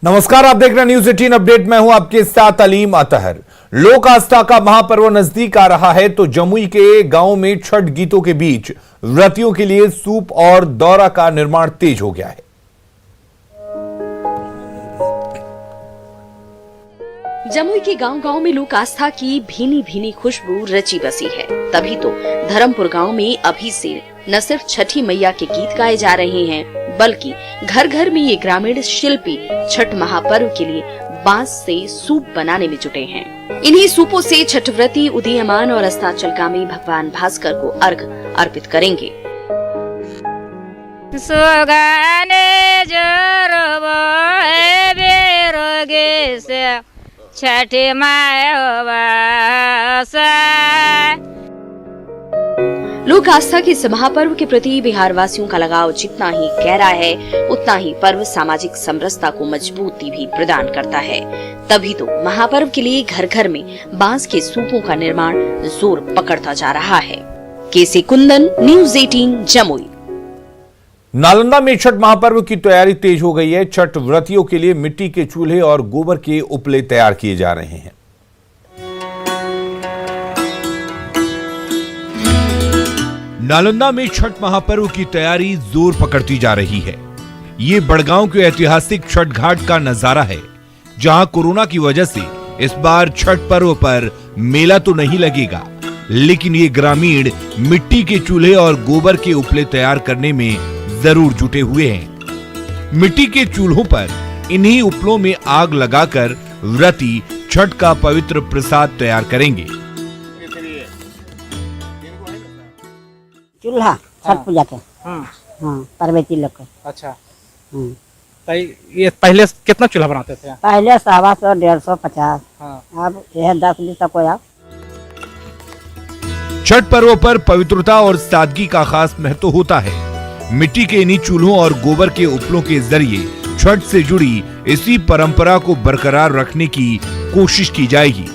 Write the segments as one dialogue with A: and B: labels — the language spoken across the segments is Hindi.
A: नमस्कार, आप देख रहे हैं न्यूज 18 अपडेट। मैं हूं आपके साथ अलीम अतहर। लोक आस्था का महापर्व नजदीक आ रहा है तो जमुई के गांव में छठ गीतों के बीच व्रतियों के लिए सूप और दौरा का निर्माण तेज हो गया है।
B: जमुई के गांव-गांव में लोक आस्था की भीनी भीनी खुशबू रची बसी है। तभी तो धर्मपुर गांव में अभी से न सिर्फ छठी मैया के गीत गाए जा रहे हैं, बल्कि घर घर में ये ग्रामीण शिल्पी छठ महापर्व के लिए बांस से सूप बनाने में जुटे हैं। इन्हीं सूपों से छठ व्रती उदीयमान और अस्ताचलगामी भगवान भास्कर को अर्घ अर्पित करेंगे।
C: छठी
B: लोक आस्था के इस महापर्व के प्रति बिहार वासियों का लगाव जितना ही गहरा है, उतना ही पर्व सामाजिक समरसता को मजबूती भी प्रदान करता है। तभी तो महापर्व के लिए घर घर में बांस के सूपों का निर्माण जोर पकड़ता जा रहा है। केसी कुंदन, न्यूज 18 जमुई।
A: नालंदा में छठ महापर्व की तैयारी तेज हो गई है। छठ व्रतियों के लिए मिट्टी के चूल्हे और गोबर के उपले तैयार किए जा रहे हैं। नालंदा में छठ महापर्व की तैयारी जोर पकड़ती जा रही है। ये बड़गांव के ऐतिहासिक छठ घाट का नजारा है, जहां कोरोना की वजह से इस बार छठ पर्व पर मेला तो नहीं लगेगा, लेकिन ये ग्रामीण मिट्टी के चूल्हे और गोबर के उपले तैयार करने में जरूर जुटे हुए हैं। मिट्टी के चूल्हों पर इन्हीं उपलों में आग लगाकर व्रती छठ का पवित्र प्रसाद तैयार करेंगे।
D: चूल्हा छठ पूजा के हाँ पार्वती लोग के।
E: अच्छा तो ये पहले कितना चूल्हा बनाते थे?
D: पहले 100, 150, 50। अब यह 10 तक हो।
A: छठ पर्व पर पवित्रता और सादगी का खास महत्व होता है। मिट्टी के इन्हीं चूल्हों और गोबर के उपलों के जरिए छठ से जुड़ी इसी परंपरा को बरकरार रखने की कोशिश की जाएगी।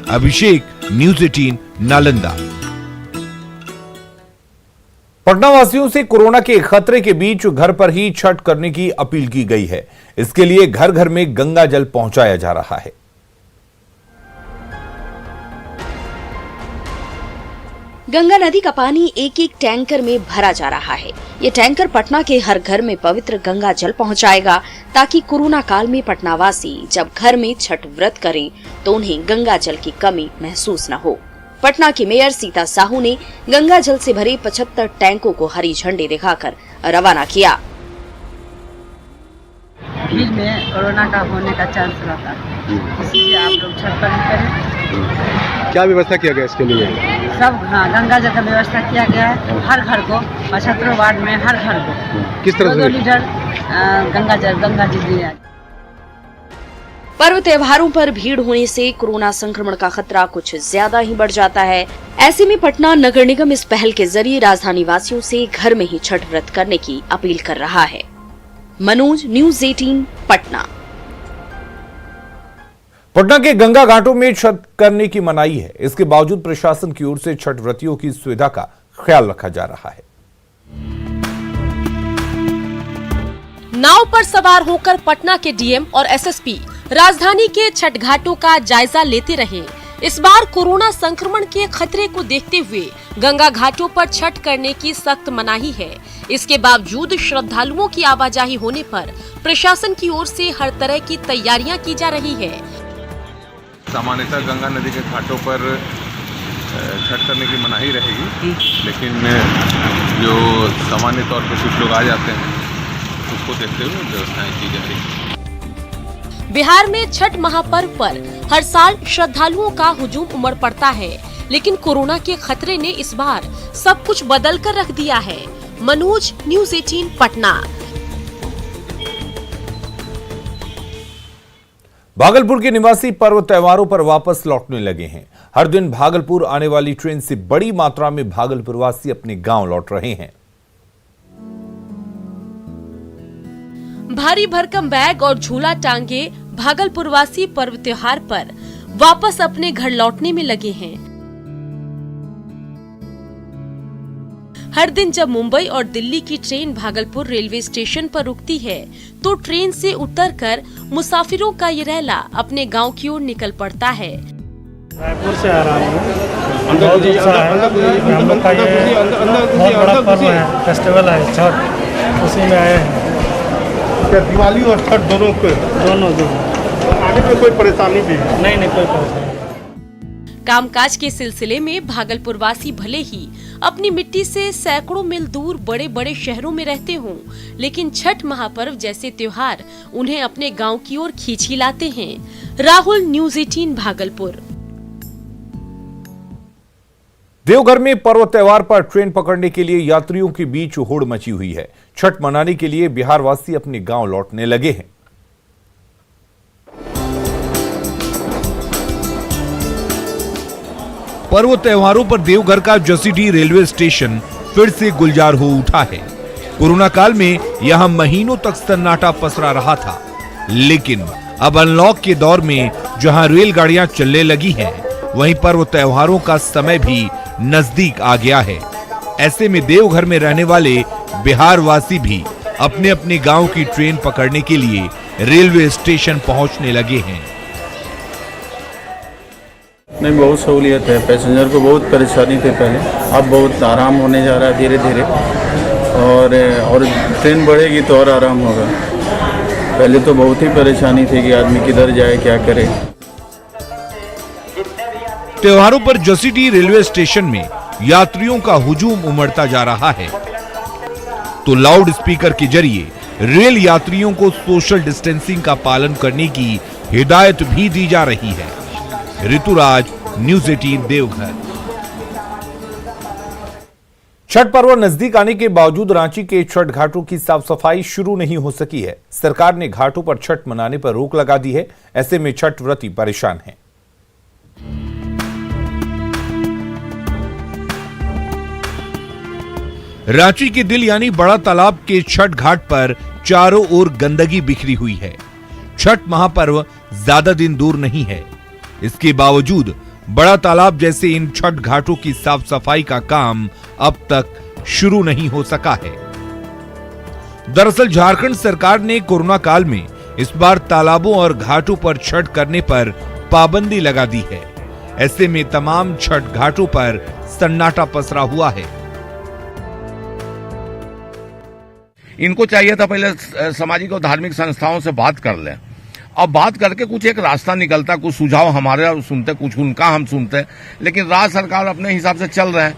A: अभिषेक, न्यूज 18 नालंदा। पटना वासियों से कोरोना के खतरे के बीच घर पर ही छठ करने की अपील की गई है। इसके लिए घर घर में गंगा जल पहुंचाया जा रहा है।
B: गंगा नदी का पानी एक एक टैंकर में भरा जा रहा है। ये टैंकर पटना के हर घर में पवित्र गंगा जल पहुंचाएगा, ताकि कोरोना काल में पटनावासी जब घर में छठ व्रत करें तो उन्हें गंगा जल की कमी महसूस न हो। पटना की मेयर सीता साहू ने गंगा जल से भरे 75 टैंकों को हरी झंडी दिखाकर रवाना किया।
F: भीड़ में कोरोना का होने का चांस रहता है, इसलिए आप लोग छठ पर्व करें।
G: क्या व्यवस्था किया गया इसके लिए?
F: सब गंगा जल का व्यवस्था किया गया है। हर घर को 75 वार्ड में हर घर को
G: किस तरह
F: 2 लीटर गंगा जी दिया।
B: पर्व त्योहारों पर भीड़ होने से कोरोना संक्रमण का खतरा कुछ ज्यादा ही बढ़ जाता है। ऐसे में पटना नगर निगम इस पहल के जरिए राजधानी वासियों से घर में ही छठ व्रत करने की अपील कर रहा है। मनोज, न्यूज 18 पटना।
A: पटना के गंगा घाटों में छठ करने की मनाही है। इसके बावजूद प्रशासन की ओर से छठ व्रतियों की सुविधा का ख्याल रखा जा रहा है।
H: नाव पर सवार होकर पटना के डीएम और एसएसपी राजधानी के छठ घाटों का जायजा लेते रहे। इस बार कोरोना संक्रमण के खतरे को देखते हुए गंगा घाटों पर छठ करने की सख्त मनाही है। इसके बावजूद श्रद्धालुओं की आवाजाही होने पर प्रशासन की ओर से हर तरह की तैयारियां की जा रही है।
I: सामान्यतः गंगा नदी के घाटों पर छठ करने की मनाही रहेगी, लेकिन जो सामान्य तौर पर कुछ लोग आ जाते हैं, उसको देखते हुए व्यवस्थाएं की जा रही है।
H: बिहार में छठ महापर्व पर हर साल श्रद्धालुओं का हुजूम उमड़ पड़ता है, लेकिन कोरोना के खतरे ने इस बार सब कुछ बदल कर रख दिया है। मनोज, न्यूज 18 पटना।
A: भागलपुर के निवासी पर्व त्योहारों पर वापस लौटने लगे हैं। हर दिन भागलपुर आने वाली ट्रेन से बड़ी मात्रा में भागलपुरवासी अपने गांव लौट रहे हैं।
H: भारी भरकम बैग और झूला टांगे भागलपुरवासी पर्व त्योहार पर वापस अपने घर लौटने में लगे हैं। हर दिन जब मुंबई और दिल्ली की ट्रेन भागलपुर रेलवे स्टेशन पर रुकती है तो ट्रेन से उतरकर मुसाफिरों का ये रैला अपने गांव की ओर निकल पड़ता है।
C: रायपुर से आ रहा हूँ। बहुत उत्साह है। हम लोग का ये बहुत बड़ा पर्व है, फेस्टिवल है छठ, उसी में आए हैं।
G: क्या दिवाली और छठ दोनों को?
C: दोनों।
G: आगे में कोई परेशानी भी?
C: नहीं कोई परेशानी।
H: कामकाज के सिलसिले में भागलपुर वासी भले ही अपनी मिट्टी से सैकड़ों मील दूर बड़े बड़े शहरों में रहते हों, लेकिन छठ महापर्व जैसे त्योहार उन्हें अपने गांव की ओर खींच ही लाते हैं। राहुल, न्यूज़ 18 भागलपुर।
A: देवघर में पर्व त्योहार पर ट्रेन पकड़ने के लिए यात्रियों के बीच होड़ मची हुई है। छठ मनाने के लिए बिहार वासी अपने गांव लौटने लगे हैं। पर्व त्योहारों पर देवघर का जसीडीह रेलवे स्टेशन फिर से गुलजार हो उठा है। कोरोना काल में यहां महीनों तक सन्नाटा पसरा रहा था, लेकिन अब अनलॉक के दौर में जहां रेलगाड़ियां चलने लगी हैं, वहीं पर्व त्योहारों का समय भी नजदीक आ गया है। ऐसे में देवघर में रहने वाले बिहार वासी भी अपने अपने गांव की ट्रेन पकड़ने के लिए रेलवे स्टेशन पहुंचने लगे हैं।
J: नहीं, बहुत सहूलियत है। पैसेंजर को बहुत परेशानी थी पहले, अब बहुत आराम होने जा रहा है धीरे धीरे, और ट्रेन बढ़ेगी तो और आराम होगा। पहले तो बहुत ही परेशानी थी कि आदमी किधर जाए, क्या करे।
A: त्योहारों पर जसीडीह रेलवे स्टेशन में यात्रियों का हुजूम उमड़ता जा रहा है, तो लाउड स्पीकर के जरिए रेल यात्रियों को सोशल डिस्टेंसिंग का पालन करने की हिदायत भी दी जा रही है। ऋतुराज, न्यूज़ 18 देवघर। छठ पर्व नजदीक आने के बावजूद रांची के छठ घाटों की साफ सफाई शुरू नहीं हो सकी है। सरकार ने घाटों पर छठ मनाने पर रोक लगा दी है। ऐसे में छठ व्रती परेशान हैं। रांची के दिल यानी बड़ा तालाब के छठ घाट पर चारों ओर गंदगी बिखरी हुई है। छठ महापर्व ज्यादा दिन दूर नहीं है, इसके बावजूद बड़ा तालाब जैसे इन छठ घाटों की साफ सफाई का काम अब तक शुरू नहीं हो सका है। दरअसल झारखंड सरकार ने कोरोना काल में इस बार तालाबों और घाटों पर छठ करने पर पाबंदी लगा दी है। ऐसे में तमाम छठ घाटों पर सन्नाटा पसरा हुआ है।
K: इनको चाहिए था पहले सामाजिक और धार्मिक संस्थाओं से बात कर लें, अब बात करके कुछ एक रास्ता निकलता, कुछ सुझाव हमारे सुनते, कुछ उनका हम सुनते, लेकिन राज्य सरकार अपने हिसाब से चल रहे हैं।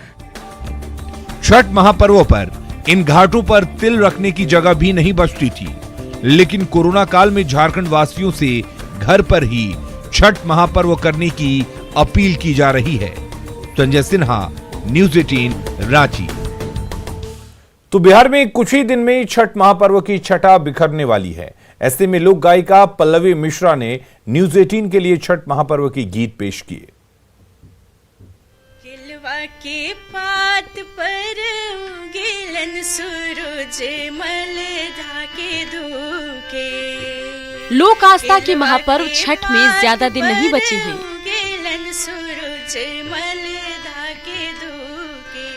A: छठ महापर्व पर इन घाटों पर तिल रखने की जगह भी नहीं बचती थी, लेकिन कोरोना काल में झारखंड वासियों से घर पर ही छठ महापर्व करने की अपील की जा रही है। संजय सिन्हा, न्यूज़ 18 रांची। तो बिहार में कुछ ही दिन में छठ महापर्व की छठा बिखरने वाली है। ऐसे में लोक गायिका पल्लवी मिश्रा ने न्यूज़ 18 के लिए छठ महापर्व के गीत पेश किए।
L: हिलवा के पात पर उगेलन सूरज मल ढाके धूके।
H: लोक आस्था के महापर्व छठ में ज्यादा दिन नहीं बचे हैं।
L: उगेलन सूरज मल ढाके धूके,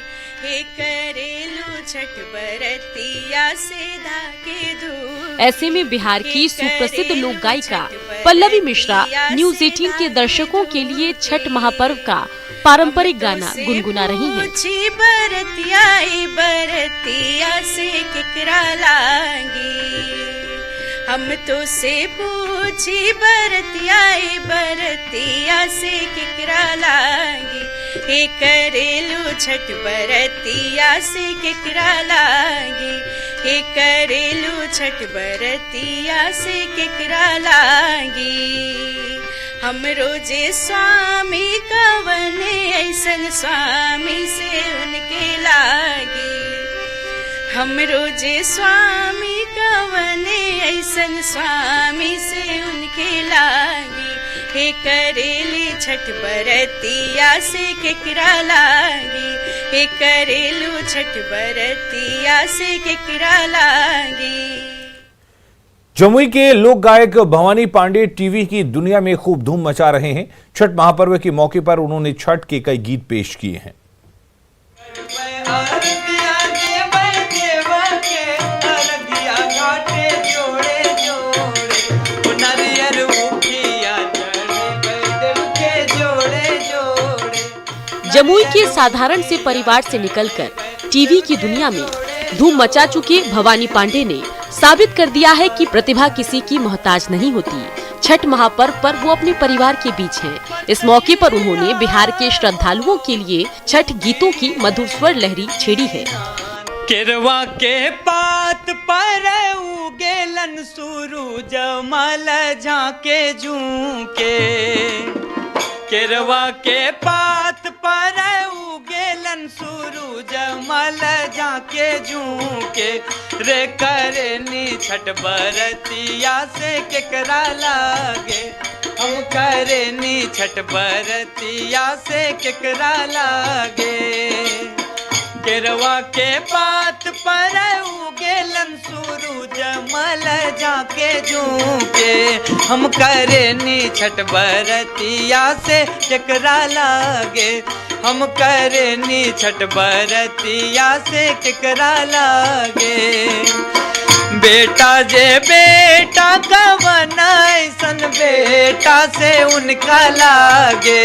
L: हे करेलू छठ बरतिया से धाके धूके।
H: ऐसे में बिहार की सुप्रसिद्ध लोक गायिका पल्लवी मिश्रा न्यूज़ 18 के दर्शकों के लिए छठ महापर्व का पारंपरिक गाना गुनगुना रही हैं।
L: बरतिया से केकरा लागी, हम तो से पूछी बरतिया से केकरा लागी, हे करेलू छठ बरतिया से केकरा लागी, हे करेलू छठ बरतिया से केकरा लागी। हम रोजे स्वामी कवने ऐसन स्वामी से उनके लागी, हम रोजे स्वामी कवने ऐसन स्वामी से उनके लागी, हे करेली छठ बरतिया से केकरा लागी, हे करेलू छठ बरतिया से केकरा लागी।
A: जमुई के लोक गायक भवानी पांडे टीवी की दुनिया में खूब धूम मचा रहे हैं। छठ महापर्व के मौके पर उन्होंने छठ के कई गीत पेश किए हैं।
H: जमुई के साधारण से परिवार से निकलकर टीवी की दुनिया में धूम मचा चुके भवानी पांडे ने साबित कर दिया है कि प्रतिभा किसी की मोहताज नहीं होती। छठ महापर्व पर वो अपने परिवार के बीच हैं। इस मौके पर उन्होंने बिहार के श्रद्धालुओं के लिए छठ गीतों की मधुर स्वर लहरी छेड़ी है।
M: केरवा के पात पर उगेलन सूरज मल झाके झूके, केरवा के पात पर उगेलन सूरज मल झाके झूके, रे करनी छठ बरतिया से केकरा लागे, हम करनी छठ बरतिया से केकरा लागे। केरवा के पात पर उगेलन सूरज मल झाके झूके, हम करेनी छठ बरतिया से केकरा लागे, हम करेनी छठ बरतिया से केकरा लागे। बेटा जे बेटा कवन ऐसन बेटा से उनका लागे,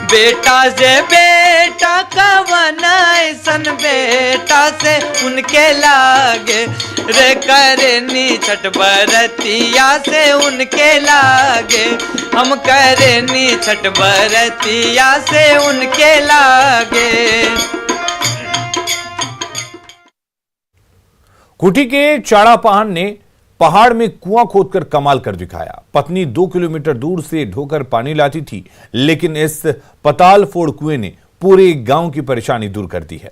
M: बेटा जे बेटा कवन ऐसन बेटा से उनके लागे, रे करेनी छठ बरतिया से उनके लागे, हम करेनी छठ बरतिया से उनके लागे।
A: खूंटी के चाड़ापाहन ने पहाड़ में कुआं खोदकर कमाल कर दिखाया। पत्नी 2 किलोमीटर दूर से ढोकर पानी लाती थी, लेकिन इस पताल फोड़ कुएं ने पूरे गांव की परेशानी दूर कर दी है।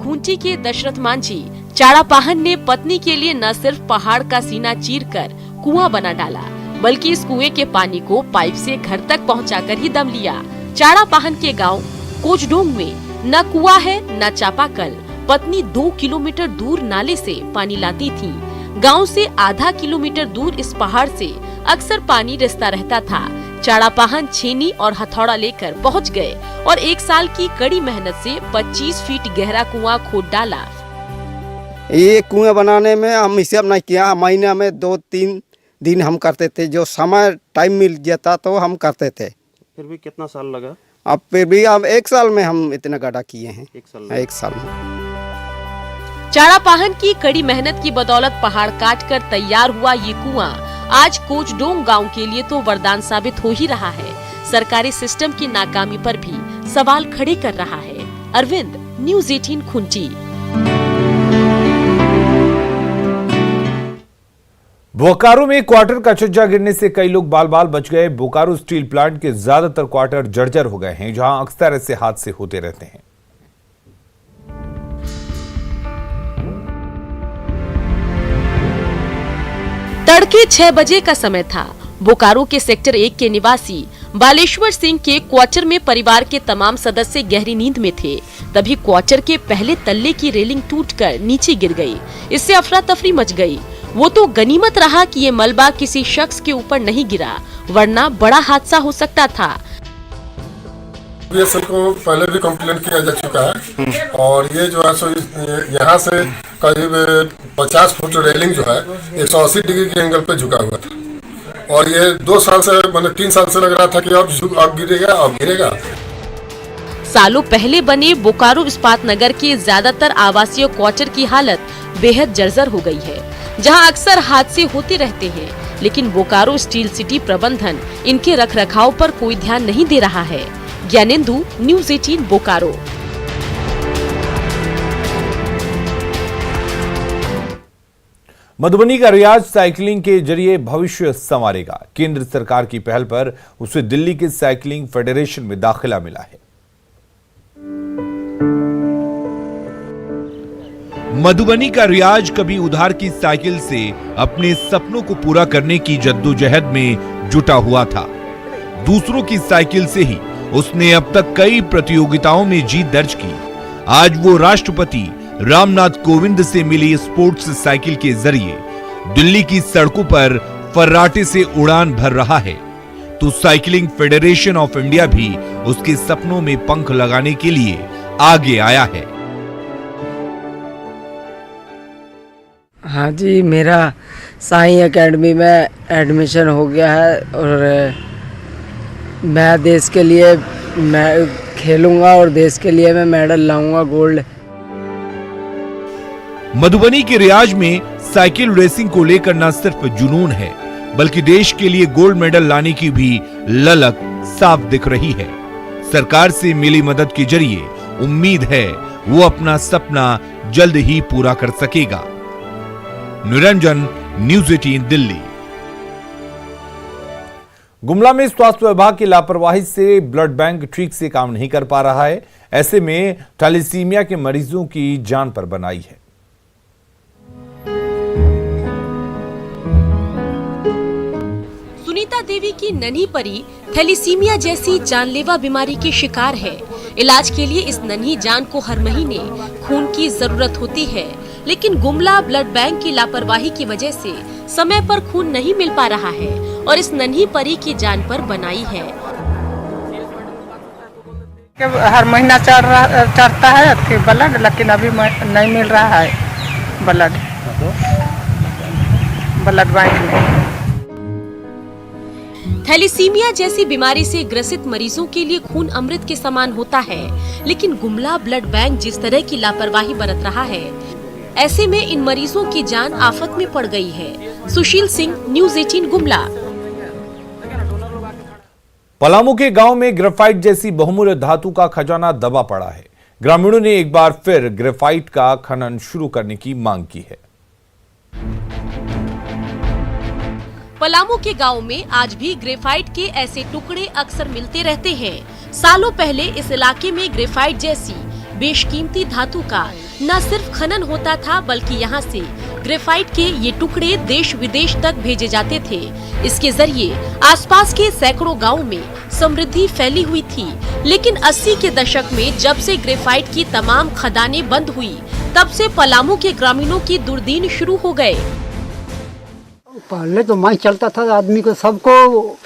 H: खूंटी के दशरथ मांझी चाड़ापाहन ने पत्नी के लिए न सिर्फ पहाड़ का सीना चीरकर कुआं बना डाला, बल्कि इस कुएं के पानी को पाइप से घर तक पहुंचाकर ही दम लिया। चाड़ापाहन के गांव कोचडोंग में न कुआं है न चापाकल। पत्नी 2 किलोमीटर दूर नाले से पानी लाती थी। गांव से आधा किलोमीटर दूर इस पहाड़ से अक्सर पानी रिसता रहता था। चाड़ापाहन छेनी और हथौड़ा लेकर पहुंच गए और 1 साल की कड़ी मेहनत से 25 फीट गहरा कुआं खोद डाला।
N: ये कुआं बनाने में हम हिसाब नहीं किया, महीने में 2-3 दिन हम करते थे, जो समय टाइम मिल जाता तो हम करते थे।
G: फिर भी कितना साल लगा?
N: अब फिर भी अब 1 साल में हम इतना गड्ढा किए हैं। 1 साल में।
H: चाड़ापाहन की कड़ी मेहनत की बदौलत पहाड़ काटकर तैयार हुआ ये कुआं आज कोचडोंग गांव के लिए तो वरदान साबित हो ही रहा है। सरकारी सिस्टम की नाकामी पर भी सवाल खड़े कर रहा है। अरविंद, न्यूज़ 18 खूंटी।
A: बोकारो में क्वार्टर का छज्जा गिरने से कई लोग बाल बाल बच गए। बोकारो स्टील प्लांट के ज्यादातर क्वार्टर जर्जर हो गए हैं, जहां अक्सर ऐसे हादसे होते रहते हैं।
H: तड़के 6 बजे का समय था। बोकारो के सेक्टर 1 के निवासी बालेश्वर सिंह के क्वार्टर में परिवार के तमाम सदस्य गहरी नींद में थे। तभी क्वार्टर के पहले तल्ले की रेलिंग टूटकर नीचे गिर गई। इससे अफरा तफरी मच गई। वो तो गनीमत रहा कि ये मलबा किसी शख्स के ऊपर नहीं गिरा, वरना बड़ा हादसा हो सकता था।
O: बीएसएल को पहले भी कंप्लेंट किया जा चुका है और ये जो है सो यहाँ से करीब 50 फुट रेलिंग जो है 180 डिग्री के एंगल पे झुका हुआ था और ये 2 साल से मतलब 3 साल से लग रहा था कि अब गिरेगा।
H: सालों पहले बने बोकारो इस्पात नगर के ज्यादातर आवासीय क्वार्टर की हालत बेहद जर्जर हो गई है, जहां अक्सर हादसे होते रहते हैं। लेकिन बोकारो स्टील सिटी प्रबंधन इनके रखरखाव पर कोई ध्यान नहीं दे रहा है। ज्ञानेंदु, न्यूज़ 18 बोकारो।
A: मधुबनी का रियाज साइकिलिंग के जरिए भविष्य संवारेगा। केंद्र सरकार की पहल पर उसे दिल्ली के साइकिलिंग फेडरेशन में दाखिला मिला है। मधुबनी का रियाज कभी उधार की साइकिल से अपने सपनों को पूरा करने की जद्दोजहद में जुटा हुआ था। दूसरों की साइकिल से ही उसने अब तक कई प्रतियोगिताओं में जीत दर्ज की। आज वो राष्ट्रपति रामनाथ कोविंद से मिली स्पोर्ट्स साइकिल के जरिए दिल्ली की सड़कों पर फर्राटे से उड़ान भर रहा है, तो साइकिलिंग फेडरेशन ऑफ इंडिया भी उसके सपनों में पंख लगाने के लिए आगे आया है।
P: हाँ जी, मेरा साई एकेडमी में एडमिशन हो गया है और मैं देश के लिए मैं खेलूंगा और देश के लिए मैं मेडल लाऊंगा गोल्ड।
A: मधुबनी के रियाज में साइकिल रेसिंग को लेकर न सिर्फ जुनून है बल्कि देश के लिए गोल्ड मेडल लाने की भी ललक साफ दिख रही है। सरकार से मिली मदद के जरिए उम्मीद है वो अपना सपना जल्द ही पूरा कर सकेगा। निरंजन, न्यूज़ 18 दिल्ली। गुमला में स्वास्थ्य विभाग की लापरवाही से ब्लड बैंक ठीक से काम नहीं कर पा रहा है। ऐसे में थैलेसीमिया के मरीजों की जान पर बनाई है।
H: सुनीता देवी की नन्ही परी थैलेसीमिया जैसी जानलेवा बीमारी की शिकार है। इलाज के लिए इस नन्ही जान को हर महीने खून की जरूरत होती है, लेकिन गुमला ब्लड बैंक की लापरवाही की वजह से समय पर खून नहीं मिल पा रहा है और इस नन्ही परी की जान पर बनाई है।
F: हर महीना चढ़ता है कि ब्लड, लेकिन अभी नहीं मिल रहा है ब्लड बैंक में।
H: थैलेसीमिया जैसी बीमारी से ग्रसित मरीजों के लिए खून अमृत के समान होता है, लेकिन गुमला ब्लड बैंक जिस तरह की लापरवाही बरत रहा है, ऐसे में इन मरीजों की जान आफत में पड़ गई है। सुशील सिंह, न्यूज़ 18 गुमला।
A: पलामू के गांव में ग्रेफाइट जैसी बहुमूल्य धातु का खजाना दबा पड़ा है। ग्रामीणों ने एक बार फिर ग्रेफाइट का खनन शुरू करने की मांग की है।
H: पलामू के गांव में आज भी ग्रेफाइट के ऐसे टुकड़े अक्सर मिलते रहते हैं। सालों पहले इस इलाके में ग्रेफाइट जैसी बेशकीमती धातु का न सिर्फ खनन होता था, बल्कि यहाँ से ग्रेफाइट के ये टुकड़े देश विदेश तक भेजे जाते थे। इसके जरिए आसपास के सैकड़ों गांवों में समृद्धि फैली हुई थी। लेकिन 80 के दशक में जब से ग्रेफाइट की तमाम खदानें बंद हुई, तब से पलामू के ग्रामीणों की दुर्दीन शुरू हो गए।
D: पहले तो माइंस चलता था, आदमी को सबको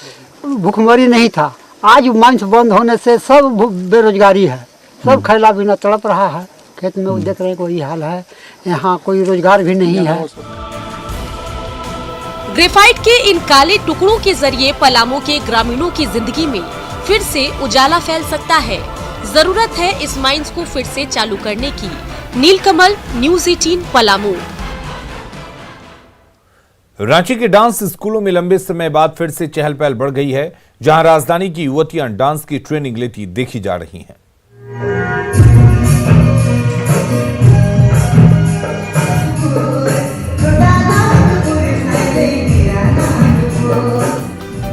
D: भूखमरी नहीं था। आज माइंस बंद होने से सब बेरोजगारी है, सब खैला बिना तड़प रहा है। खेत में वो देख रहे हैं कोई हाल है, यहाँ कोई रोजगार भी नहीं है।
H: ग्रेफाइट के इन काले टुकड़ों के जरिए पलामू के ग्रामीणों की जिंदगी में फिर से उजाला फैल सकता है। जरूरत है इस माइंस को फिर से चालू करने की। नीलकमल, न्यूज़ 18 पलामू।
A: रांची के डांस स्कूलों में लंबे समय बाद फिर से चहल पहल बढ़ गई है, जहां राजधानी की युवतियां डांस की ट्रेनिंग लेती देखी जा रही हैं।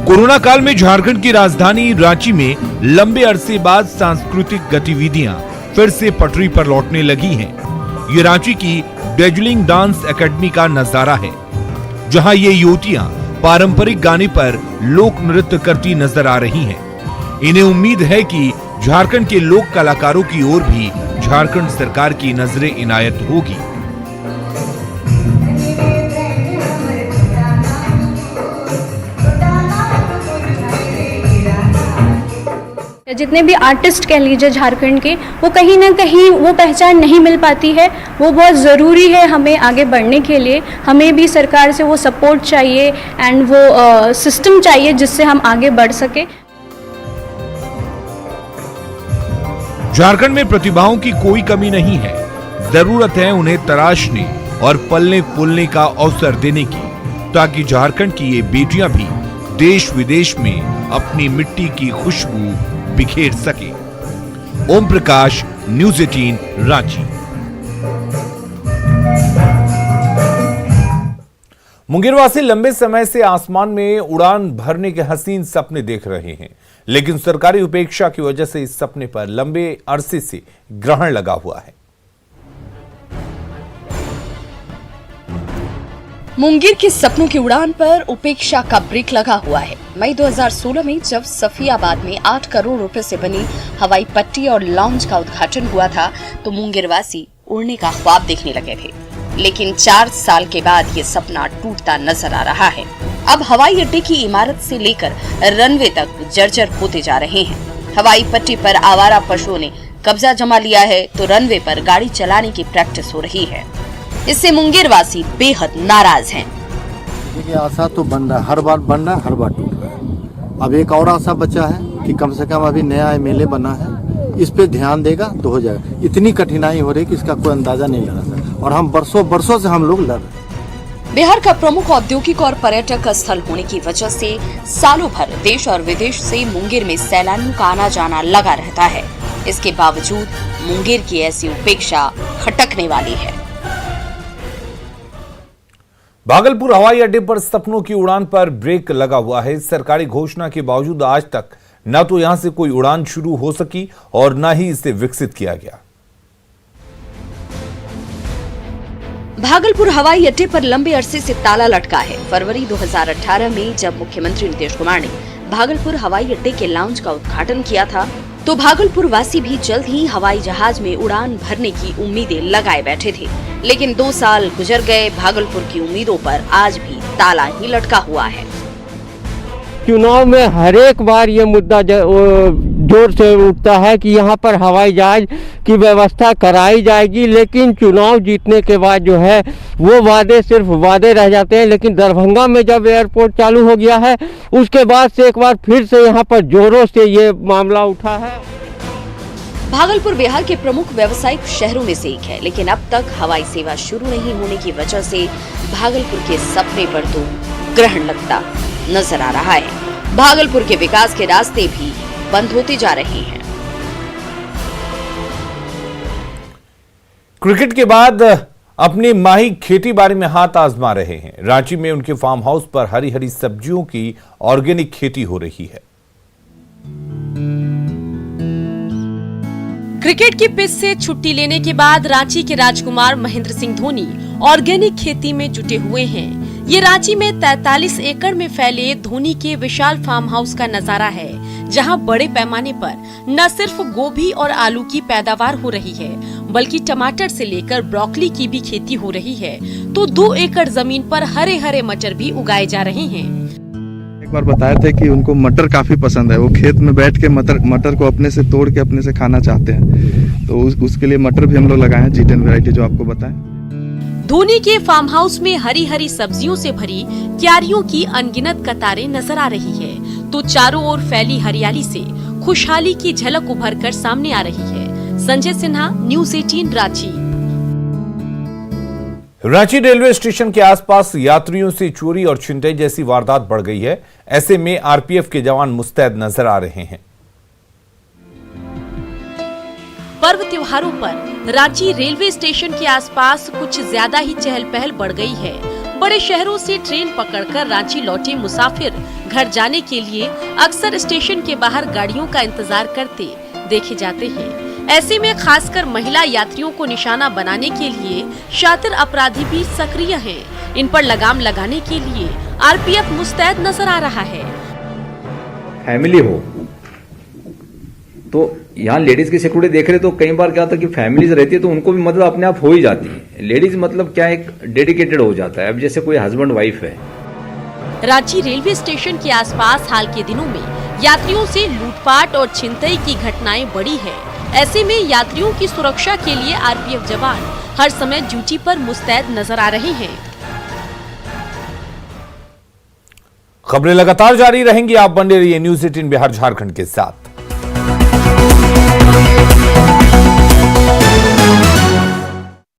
A: कोरोना काल में झारखंड की राजधानी रांची में लंबे अरसे बाद सांस्कृतिक गतिविधियां फिर से पटरी पर लौटने लगी हैं। ये रांची की डेजलिंग डांस एकेडमी का नजारा है, जहां ये युवतियां पारंपरिक गाने पर लोक नृत्य करती नजर आ रही हैं। इन्हें उम्मीद है कि झारखंड के लोक कलाकारों की ओर भी झारखंड सरकार की नजरें इनायत होगी।
Q: जितने भी आर्टिस्ट कह लीजिए झारखंड के, वो कहीं ना कहीं वो पहचान नहीं मिल पाती है। वो बहुत ज़रूरी है हमें आगे बढ़ने के लिए। हमें भी सरकार से वो सपोर्ट चाहिए एंड वो सिस्टम चाहिए जिससे हम आगे बढ़ सके।
A: झारखंड में प्रतिभाओं की कोई कमी नहीं है, जरूरत है उन्हें तराशने और पलने फूलने का अवसर देने की, ताकि झारखंड की ये बेटियां भी देश विदेश में अपनी मिट्टी की खुशबू बिखेर सके। ओम प्रकाश, न्यूज़ 18 रांची। मुंगेरवासी लंबे समय से आसमान में उड़ान भरने के हसीन सपने देख रहे हैं, लेकिन सरकारी उपेक्षा की वजह से इस सपने पर लंबे अरसे से ग्रहण लगा हुआ है।
B: मुंगेर के सपनों की उड़ान पर उपेक्षा का ब्रेक लगा हुआ है। मई 2016 में जब सफियाबाद में 8 करोड़ रुपए से बनी हवाई पट्टी और लॉन्च का उद्घाटन हुआ था, तो मुंगेरवासी उड़ने का ख्वाब देखने लगे थे। लेकिन 4 साल के बाद ये सपना टूटता नजर आ रहा है। अब हवाई अड्डे की इमारत से लेकर रनवे तक जर्जर होते जा रहे हैं। हवाई पट्टी पर आवारा पशुओं ने कब्जा जमा लिया है, तो रनवे पर गाड़ी चलाने की प्रैक्टिस हो रही है। इससे मुंगेरवासी बेहद नाराज हैं।
R: देखिए आशा तो बन रहा है, हर बार बन रहा है, हर बार टूट रहा है। अब एक और आशा बचा है कि कम से कम अभी नया एमएलए बना है, इस पे ध्यान देगा तो हो जाएगा। इतनी कठिनाई हो रही है कि इसका कोई अंदाजा नहीं लगा सकता, और हम बरसों से हम लोग लड़ रहे हैं।
B: बिहार का प्रमुख औद्योगिक और पर्यटक स्थल होने की वजह से सालों भर देश और विदेश से मुंगेर में सैलानियों का आना जाना लगा रहता है। इसके बावजूद मुंगेर की ऐसी उपेक्षा खटकने वाली है।
A: भागलपुर हवाई अड्डे पर सपनों की उड़ान पर ब्रेक लगा हुआ है। सरकारी घोषणा के बावजूद आज तक न तो यहां से कोई उड़ान शुरू हो सकी और न ही इसे विकसित किया गया।
B: भागलपुर हवाई अड्डे पर लंबे अरसे से ताला लटका है। फरवरी 2018 में जब मुख्यमंत्री नीतीश कुमार ने भागलपुर हवाई अड्डे के लाउंज का उद्घाटन किया था, तो भागलपुर वासी भी जल्द ही हवाई जहाज में उड़ान भरने की उम्मीदें लगाए बैठे थे। लेकिन 2 साल गुजर गए, भागलपुर की उम्मीदों पर आज भी ताला ही लटका हुआ है।
S: चुनाव में हर एक बार ये मुद्दा जोर से उठता है कि यहाँ पर हवाई जहाज की व्यवस्था कराई जाएगी, लेकिन चुनाव जीतने के बाद जो है वो वादे सिर्फ वादे रह जाते हैं। लेकिन दरभंगा में जब एयरपोर्ट चालू हो गया है, उसके बाद से एक बार फिर से यहाँ पर जोरों से ये मामला उठा है।
B: भागलपुर बिहार के प्रमुख व्यावसायिक शहरों में से एक है, लेकिन अब तक हवाई सेवा शुरू नहीं होने की वजह से भागलपुर के सपने पर तो ग्रहण लगता नजर आ रहा है। भागलपुर के विकास के रास्ते भी बंद होते जा रहे हैं।
A: क्रिकेट के बाद अपनी माही खेती बाड़ी में हाथ आजमा रहे हैं। रांची में उनके फार्म हाउस पर हरी हरी सब्जियों की ऑर्गेनिक खेती हो रही है।
H: क्रिकेट की पिच से छुट्टी लेने के बाद रांची के राजकुमार महेंद्र सिंह धोनी ऑर्गेनिक खेती में जुटे हुए हैं। ये रांची में 43 एकड़ में फैले धोनी के विशाल फार्म हाउस का नजारा है, जहां बड़े पैमाने पर न सिर्फ गोभी और आलू की पैदावार हो रही है, बल्कि टमाटर से लेकर ब्रोकली की भी खेती हो रही है। तो 2 एकड़ जमीन पर हरे हरे मटर भी उगाए जा रहे हैं।
T: एक बार बताए थे कि उनको मटर काफी पसंद है, वो खेत में बैठ के मटर को अपने से तोड़ के अपने से खाना चाहते हैं, तो उसके लिए मटर भी हम लोग लगाए हैं, G10 वैरायटी जो आपको बताएं।
H: धोनी के फार्म हाउस में हरी हरी सब्जियों से भरी क्यारियों की अनगिनत कतारें नजर आ रही है, तो चारों ओर फैली हरियाली से खुशहाली की झलक उभर कर सामने आ रही है। Sanjay Sinha, news 18 Ranchi.
A: Ranchi railway station के आसपास यात्रियों से चोरी और छिनतई जैसी वारदात बढ़ गई है। ऐसे में आरपीएफ के जवान मुस्तैद नजर आ रहे हैं।
H: पर्व त्योहारों पर रांची रेलवे स्टेशन के आसपास कुछ ज्यादा ही चहल पहल बढ़ गई है। बड़े शहरों से ट्रेन पकड़कर रांची लौटे मुसाफिर घर जाने के लिए अक्सर स्टेशन के बाहर गाड़ियों का इंतजार करते देखे जाते हैं। ऐसे में खासकर महिला यात्रियों को निशाना बनाने के लिए शातिर अपराधी भी सक्रिय हैं। इन पर लगाम लगाने के लिए आरपीएफ मुस्तैद नजर आ रहा है।
U: फैमिली हो तो यहाँ लेडीज की सिक्योरिटी देख रहे तो कई बार क्या होता है कि फैमिलीज रहती है तो उनको भी मतलब अपने आप हो ही जाती है। लेडीज मतलब क्या एक डेडिकेटेड हो जाता है, अब जैसे कोई हस्बैंड वाइफ है।
H: रांची रेलवे स्टेशन के आसपास हाल के दिनों में यात्रियों से लूटपाट और छिनतई की घटनाएं बढ़ी है। ऐसे में यात्रियों की सुरक्षा के लिए आरपीएफ जवान हर समय ड्यूटी पर मुस्तैद नजर आ रहे हैं।
A: खबरें लगातार जारी रहेंगी, आप बने रहिए न्यूज़ 18 बिहार झारखंड के साथ।